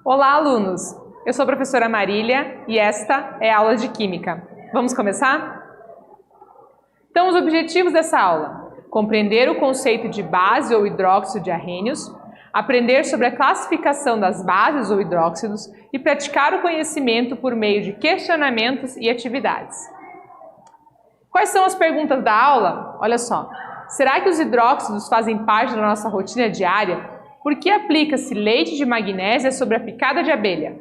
Olá, alunos! Eu sou a professora Marília e esta é a aula de Química. Vamos começar? Então, os objetivos dessa aula: compreender o conceito de base ou hidróxido de arrênios, aprender sobre a classificação das bases ou hidróxidos e praticar o conhecimento por meio de questionamentos e atividades. Quais são as perguntas da aula? Olha só. Será que os hidróxidos fazem parte da nossa rotina diária? Por que aplica-se leite de magnésia sobre a picada de abelha?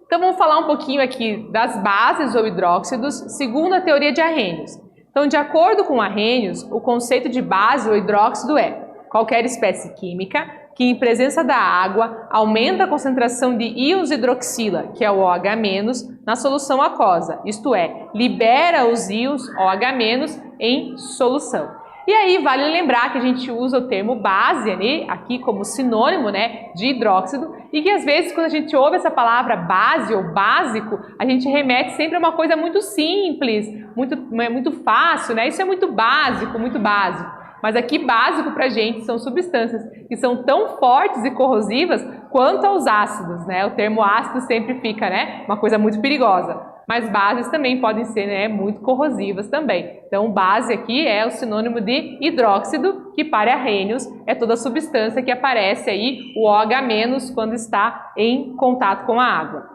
Então vamos falar um pouquinho aqui das bases ou hidróxidos segundo a teoria de Arrhenius. Então, de acordo com Arrhenius, o conceito de base ou hidróxido é qualquer espécie química que em presença da água aumenta a concentração de íons hidroxila, que é o OH-, na solução aquosa, isto é, libera os íons OH- em solução. E aí vale lembrar que a gente usa o termo base aqui como sinônimo de hidróxido e que às vezes quando a gente ouve essa palavra base ou básico, a gente remete sempre a uma coisa muito simples, muito fácil, Isso é muito básico, muito básico. Mas aqui básico pra gente são substâncias que são tão fortes e corrosivas quanto aos ácidos, O termo ácido sempre fica, uma coisa muito perigosa. Mas bases também podem ser muito corrosivas também. Então, base aqui é o sinônimo de hidróxido, que para Arrhenius é toda substância que aparece aí o OH- quando está em contato com a água.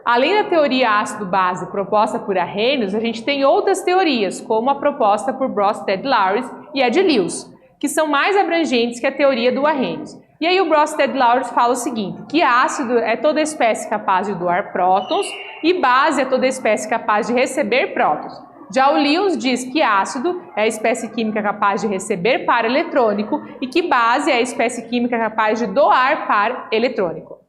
Além da teoria ácido-base proposta por Arrhenius, a gente tem outras teorias, como a proposta por Bronsted-Lawrence e a de Lewis, que são mais abrangentes que a teoria do Arrhenius. E aí o Bronsted-Lawrence fala o seguinte, que ácido é toda espécie capaz de doar prótons e base é toda espécie capaz de receber prótons. Já o Lewis diz que ácido é a espécie química capaz de receber par eletrônico e que base é a espécie química capaz de doar par eletrônico.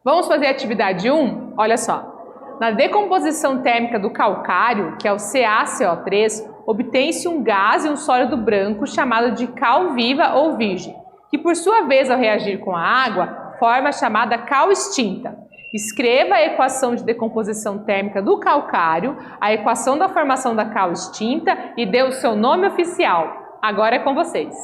Vamos fazer a atividade 1? Olha só. Na decomposição térmica do calcário, que é o CaCO3, obtém-se um gás e um sólido branco chamado de cal viva ou virgem, que por sua vez, ao reagir com a água, forma a chamada cal extinta. Escreva a equação de decomposição térmica do calcário, a equação da formação da cal extinta e dê o seu nome oficial. Agora é com vocês.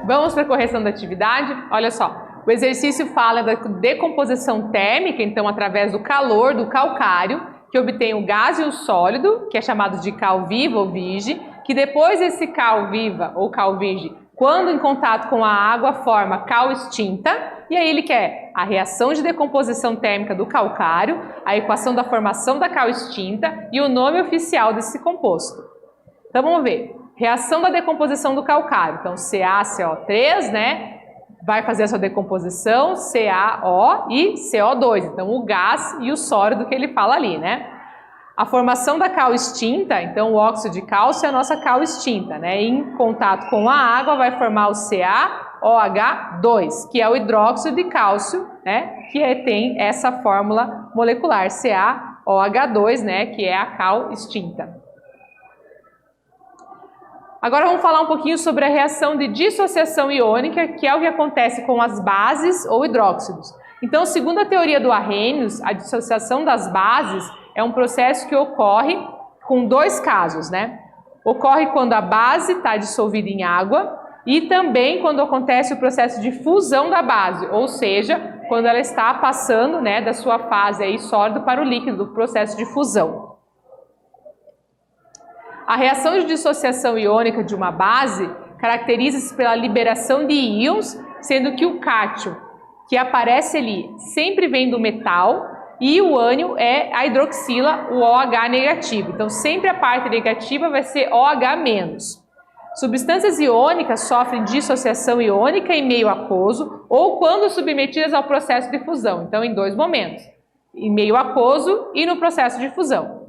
Vamos para a correção da atividade? Olha só, o exercício fala da decomposição térmica, então através do calor do calcário, que obtém o gás e o sólido, que é chamado de cal viva ou virgem, que depois desse cal viva ou cal virgem, quando em contato com a água, forma cal extinta, e aí ele quer a reação de decomposição térmica do calcário, a equação da formação da cal extinta e o nome oficial desse composto. Então vamos ver. Reação da decomposição do calcário. Então CaCO3, né? Vai fazer a sua decomposição, CaO e CO2. Então o gás e o sólido que ele fala ali, né? A formação da cal extinta, então o óxido de cálcio é a nossa cal extinta, né? Em contato com a água vai formar o CaOH2, que é o hidróxido de cálcio, né? Que tem essa fórmula molecular, CaOH2, né? Que é a cal extinta. Agora vamos falar um pouquinho sobre a reação de dissociação iônica, que é o que acontece com as bases ou hidróxidos. Então, segundo a teoria do Arrhenius, a dissociação das bases é um processo que ocorre com dois casos, né? Ocorre quando a base está dissolvida em água e também quando acontece o processo de fusão da base, ou seja, quando ela está passando, né, da sua fase aí sólido para o líquido, do processo de fusão. A reação de dissociação iônica de uma base caracteriza-se pela liberação de íons, sendo que o cátion, que aparece ali, sempre vem do metal, e o ânion é a hidroxila, o OH negativo. Então, sempre a parte negativa vai ser OH-. Substâncias iônicas sofrem dissociação iônica em meio aquoso ou quando submetidas ao processo de fusão. Então, em dois momentos, em meio aquoso e no processo de fusão.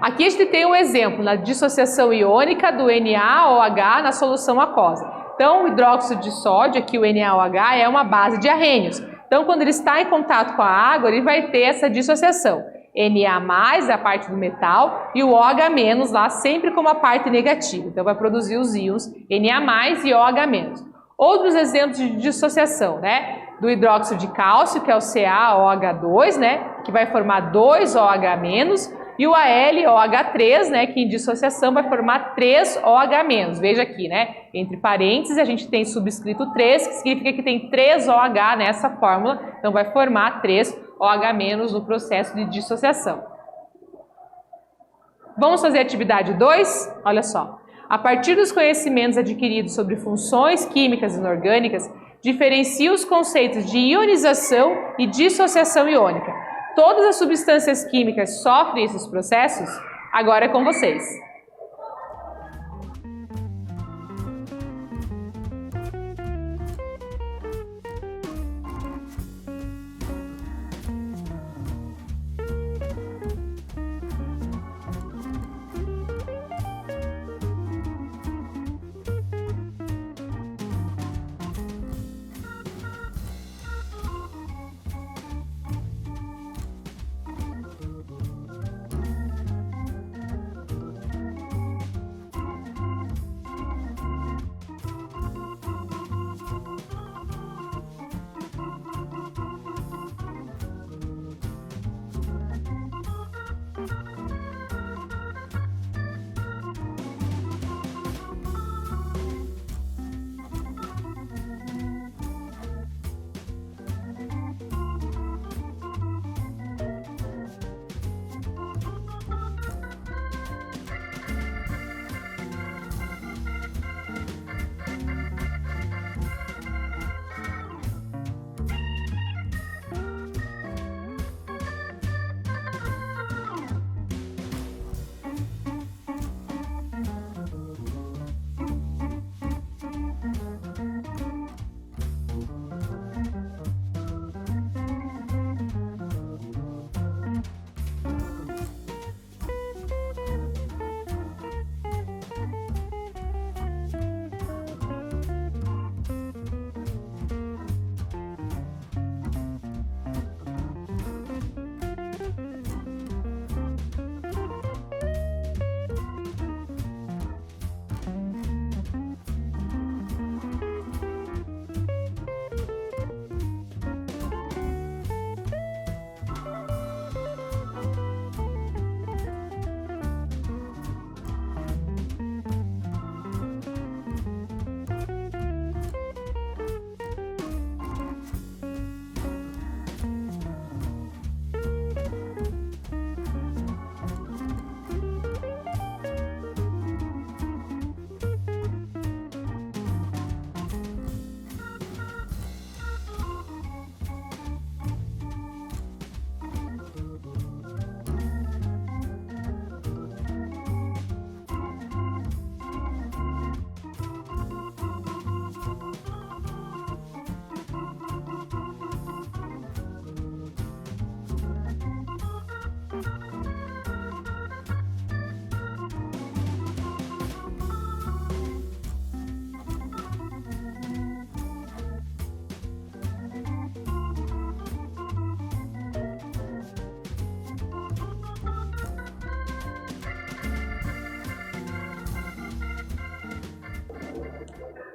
Aqui a gente tem um exemplo na dissociação iônica do NaOH na solução aquosa. Então, o hidróxido de sódio, aqui o NaOH, é uma base de arrênios. Então, quando ele está em contato com a água, ele vai ter essa dissociação. Na é a parte do metal e o OH- lá sempre como a parte negativa. Então, vai produzir os íons Na e OH-. Outros exemplos de dissociação, né? Do hidróxido de cálcio, que é o CaOH2, né? Que vai formar 2 OH-. E o AlOH3, né, que em dissociação vai formar 3 OH-. Veja aqui, né, entre parênteses a gente tem subscrito 3, que significa que tem 3 OH nessa fórmula, então vai formar 3 OH- no processo de dissociação. Vamos fazer a atividade 2? Olha só. A partir dos conhecimentos adquiridos sobre funções químicas inorgânicas, diferencia os conceitos de ionização e dissociação iônica. Todas as substâncias químicas sofrem esses processos? Agora é com vocês.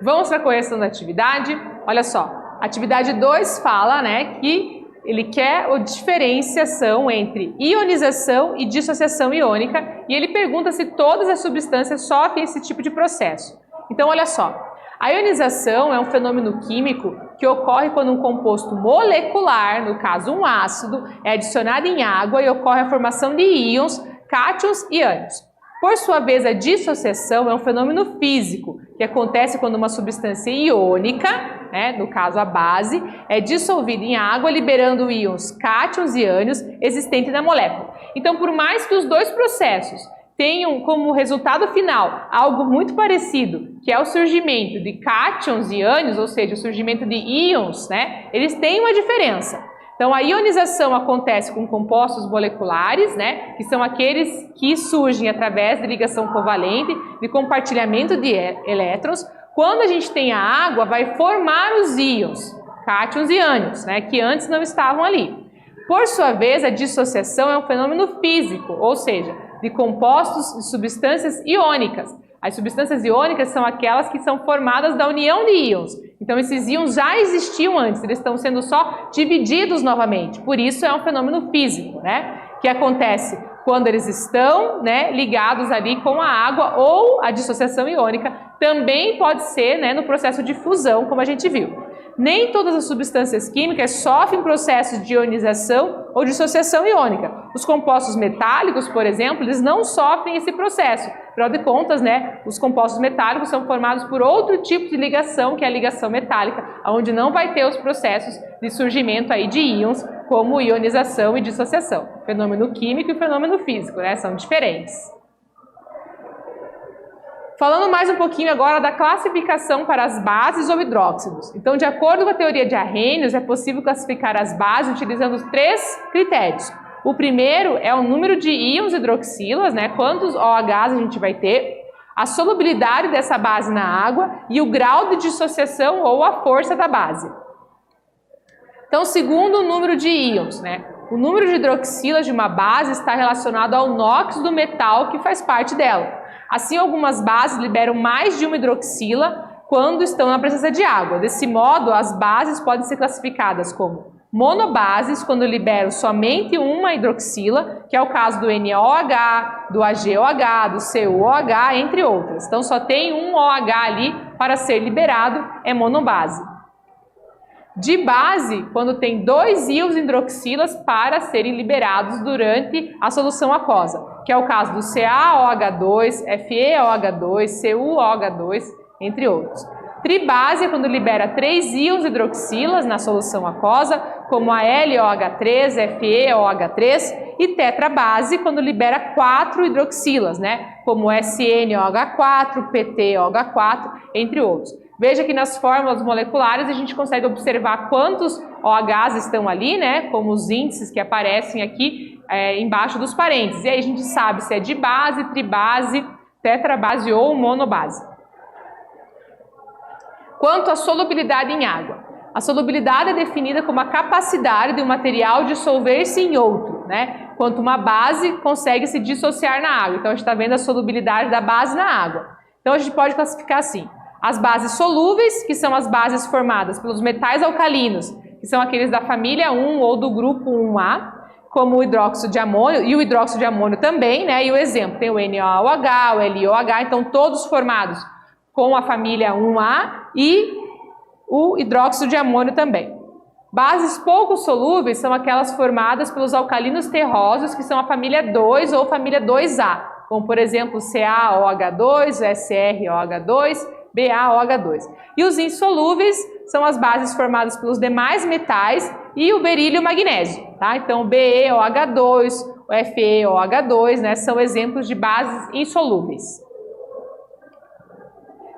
Vamos para a correção da atividade? Olha só, atividade 2 fala, né, que ele quer a diferenciação entre ionização e dissociação iônica e ele pergunta se todas as substâncias sofrem esse tipo de processo. Então, olha só, a ionização é um fenômeno químico que ocorre quando um composto molecular, no caso um ácido, é adicionado em água e ocorre a formação de íons, cátions e ânions. Por sua vez, a dissociação é um fenômeno físico que acontece quando uma substância iônica, né, no caso a base, é dissolvida em água, liberando íons cátions e ânions existentes na molécula. Então, por mais que os dois processos tenham como resultado final algo muito parecido, que é o surgimento de cátions e ânions, ou seja, o surgimento de íons, né, eles têm uma diferença. Então, a ionização acontece com compostos moleculares, né, que são aqueles que surgem através de ligação covalente, de compartilhamento de elétrons. Quando a gente tem a água, vai formar os íons, cátions e ânions, né, que antes não estavam ali. Por sua vez, a dissociação é um fenômeno físico, ou seja, de compostos de substâncias iônicas. As substâncias iônicas são aquelas que são formadas da união de íons. Então, esses íons já existiam antes, eles estão sendo só divididos novamente. Por isso, é um fenômeno físico, né? Que acontece quando eles estão, né, ligados ali com a água, ou a dissociação iônica também pode ser, né, no processo de fusão, como a gente viu. Nem todas as substâncias químicas sofrem processos de ionização ou dissociação iônica. Os compostos metálicos, por exemplo, eles não sofrem esse processo. Afinal de contas, né, os compostos metálicos são formados por outro tipo de ligação, que é a ligação metálica, onde não vai ter os processos de surgimento aí de íons, como ionização e dissociação. Fenômeno químico e fenômeno físico, né, são diferentes. Falando mais um pouquinho agora da classificação para as bases ou hidróxidos. Então, de acordo com a teoria de Arrhenius, é possível classificar as bases utilizando 3 critérios. O primeiro é o número de íons hidroxilas, né? Quantos OHs a gente vai ter, a solubilidade dessa base na água e o grau de dissociação ou a força da base. Então, segundo o número de íons, né? O número de hidroxilas de uma base está relacionado ao NOx do metal que faz parte dela. Assim, algumas bases liberam mais de uma hidroxila quando estão na presença de água. Desse modo, as bases podem ser classificadas como monobases, quando liberam somente uma hidroxila, que é o caso do NaOH, do AgOH, do CuOH, entre outras. Então, só tem um OH ali para ser liberado, é monobase. De base, quando tem 2 íons hidroxilas para serem liberados durante a solução aquosa, que é o caso do CaOH2, FeOH2, CuOH2, entre outros. Tribase é quando libera 3 íons hidroxilas na solução aquosa, como a LOH3, FeOH3, e tetrabase quando libera 4 hidroxilas, né, como SnOH4, PtOH4, entre outros. Veja que nas fórmulas moleculares a gente consegue observar quantos OHs estão ali, né, como os índices que aparecem aqui embaixo dos parênteses. E aí a gente sabe se é dibase, tribase, tetrabase ou monobase. Quanto à solubilidade em água. A solubilidade é definida como a capacidade de um material dissolver-se em outro, né? Quanto uma base consegue se dissociar na água. Então a gente está vendo a solubilidade da base na água. Então a gente pode classificar assim. As bases solúveis, que são as bases formadas pelos metais alcalinos, que são aqueles da família 1 ou do grupo 1A, como o hidróxido de amônio, e o hidróxido de amônio também, né? E o exemplo, tem o NaOH, o LiOH, então todos formados com a família 1A e o hidróxido de amônio também. Bases pouco solúveis são aquelas formadas pelos alcalinos terrosos, que são a família 2 ou família 2A, como por exemplo CaOH2, SrOH2, BaOH2. E os insolúveis são as bases formadas pelos demais metais e o berílio e o magnésio, tá? Então, BeOH2, o FeOH2, né, são exemplos de bases insolúveis.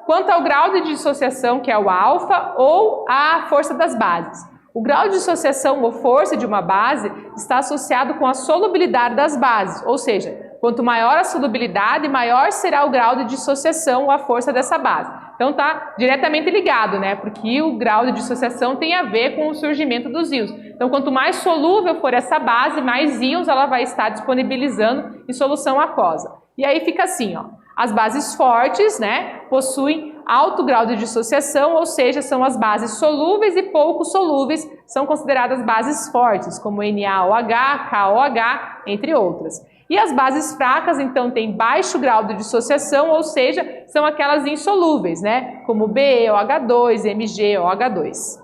Quanto ao grau de dissociação, que é o alfa, ou a força das bases. O grau de dissociação ou força de uma base está associado com a solubilidade das bases, ou seja, quanto maior a solubilidade, maior será o grau de dissociação ou a força dessa base. Então está diretamente ligado, né? Porque o grau de dissociação tem a ver com o surgimento dos íons. Então quanto mais solúvel for essa base, mais íons ela vai estar disponibilizando em solução aquosa. E aí fica assim, ó. As bases fortes, né, possuem alto grau de dissociação, ou seja, são as bases solúveis e pouco solúveis, são consideradas bases fortes, como NaOH, KOH, entre outras. E as bases fracas, então, têm baixo grau de dissociação, ou seja, são aquelas insolúveis, né? Como BeOH2, MgOH2.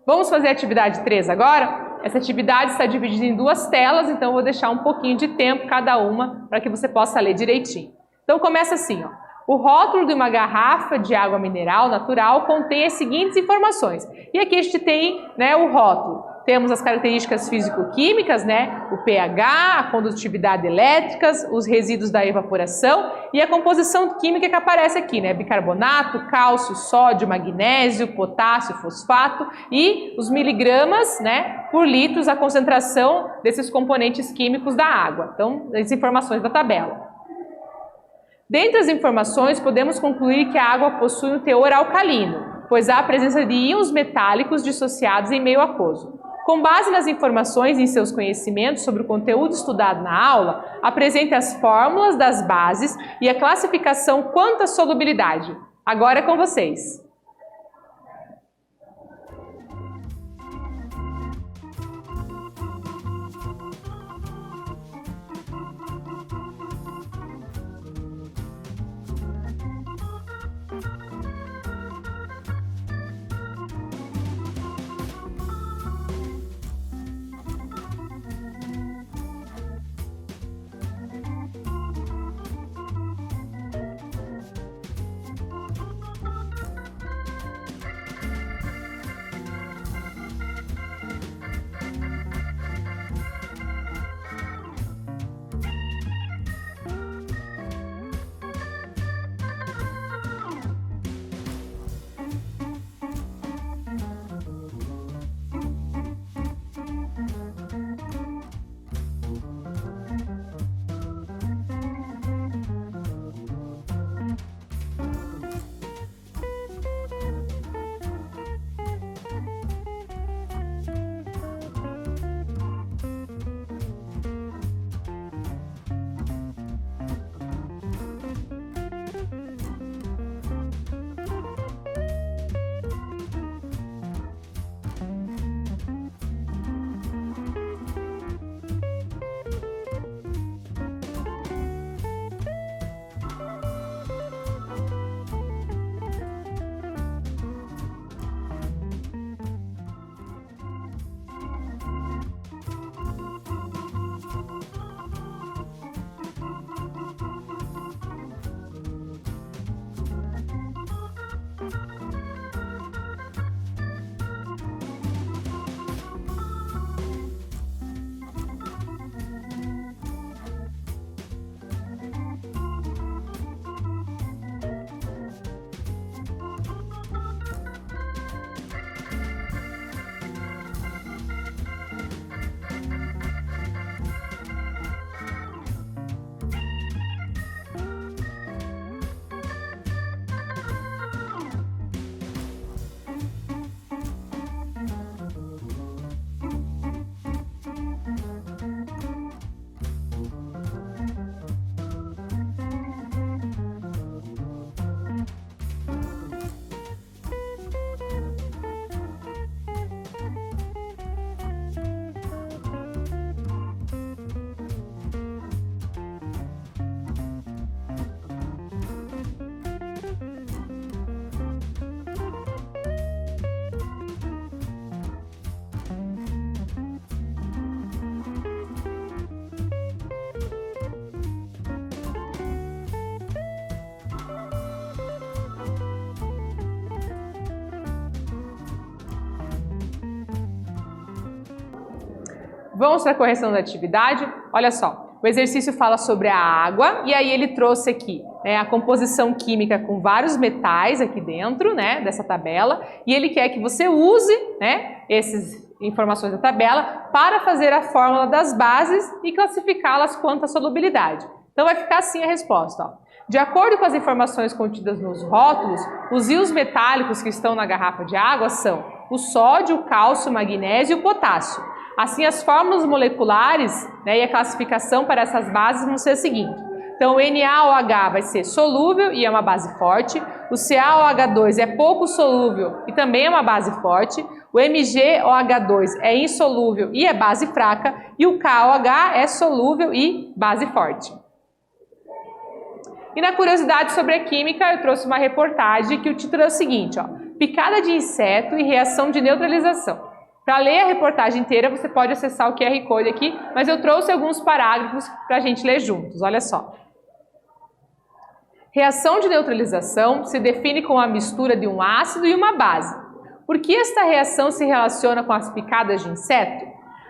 Vamos fazer a atividade 3 agora? Essa atividade está dividida em duas telas, então eu vou deixar um pouquinho de tempo cada uma para que você possa ler direitinho. Então começa assim, ó. O rótulo de uma garrafa de água mineral natural contém as seguintes informações. E aqui a gente tem, né, o rótulo. Temos as características físico-químicas, né, o pH, a condutividade elétrica, os resíduos da evaporação e a composição química que aparece aqui, né, bicarbonato, cálcio, sódio, magnésio, potássio, fosfato e os miligramas, né, por litros, a concentração desses componentes químicos da água. Então, as informações da tabela. Dentre as informações, podemos concluir que a água possui um teor alcalino, pois há a presença de íons metálicos dissociados em meio aquoso. Com base nas informações e em seus conhecimentos sobre o conteúdo estudado na aula, apresente as fórmulas das bases e a classificação quanto à solubilidade. Agora é com vocês. Vamos para a correção da atividade. Olha só, o exercício fala sobre a água e aí ele trouxe aqui, né, a composição química com vários metais aqui dentro, né, dessa tabela, e ele quer que você use, né, essas informações da tabela para fazer a fórmula das bases e classificá-las quanto à solubilidade. Então vai ficar assim a resposta, ó. De acordo com as informações contidas nos rótulos, os íons metálicos que estão na garrafa de água são o sódio, o cálcio, o magnésio e o potássio. Assim, as fórmulas moleculares, né, e a classificação para essas bases vão ser as seguintes. Então, o NaOH vai ser solúvel e é uma base forte. O CaOH2 é pouco solúvel e também é uma base forte. O MgOH2 é insolúvel e é base fraca. E o KOH é solúvel e base forte. E na curiosidade sobre a química, eu trouxe uma reportagem que o título é o seguinte, ó, picada de inseto e reação de neutralização. Para ler a reportagem inteira, você pode acessar o QR Code aqui, mas eu trouxe alguns parágrafos para a gente ler juntos, olha só. Reação de neutralização se define com a mistura de um ácido e uma base. Por que esta reação se relaciona com as picadas de inseto?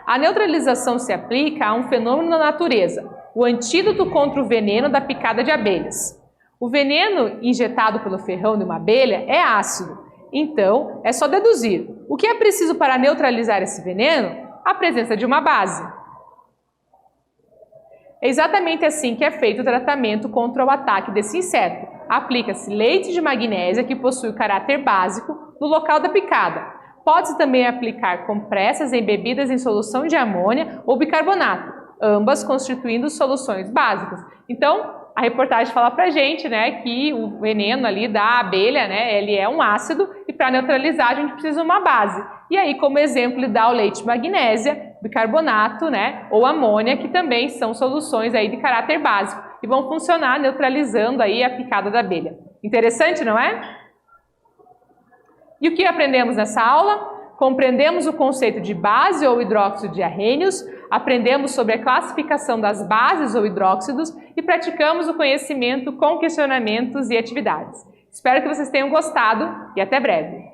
A neutralização se aplica a um fenômeno na natureza, o antídoto contra o veneno da picada de abelhas. O veneno injetado pelo ferrão de uma abelha é ácido. Então, é só deduzir. O que é preciso para neutralizar esse veneno? A presença de uma base. É exatamente assim que é feito o tratamento contra o ataque desse inseto. Aplica-se leite de magnésia, que possui o caráter básico, no local da picada. Pode-se também aplicar compressas embebidas em solução de amônia ou bicarbonato, ambas constituindo soluções básicas. Então, a reportagem fala pra gente, né, que o veneno ali da abelha, né, ele é um ácido e para neutralizar a gente precisa de uma base. E aí, como exemplo, ele dá o leite de magnésia, bicarbonato, né, ou amônia, que também são soluções aí de caráter básico e vão funcionar neutralizando aí a picada da abelha. Interessante, não é? E o que aprendemos nessa aula? Compreendemos o conceito de base ou hidróxido de arrênios, aprendemos sobre a classificação das bases ou hidróxidos e praticamos o conhecimento com questionamentos e atividades. Espero que vocês tenham gostado e até breve!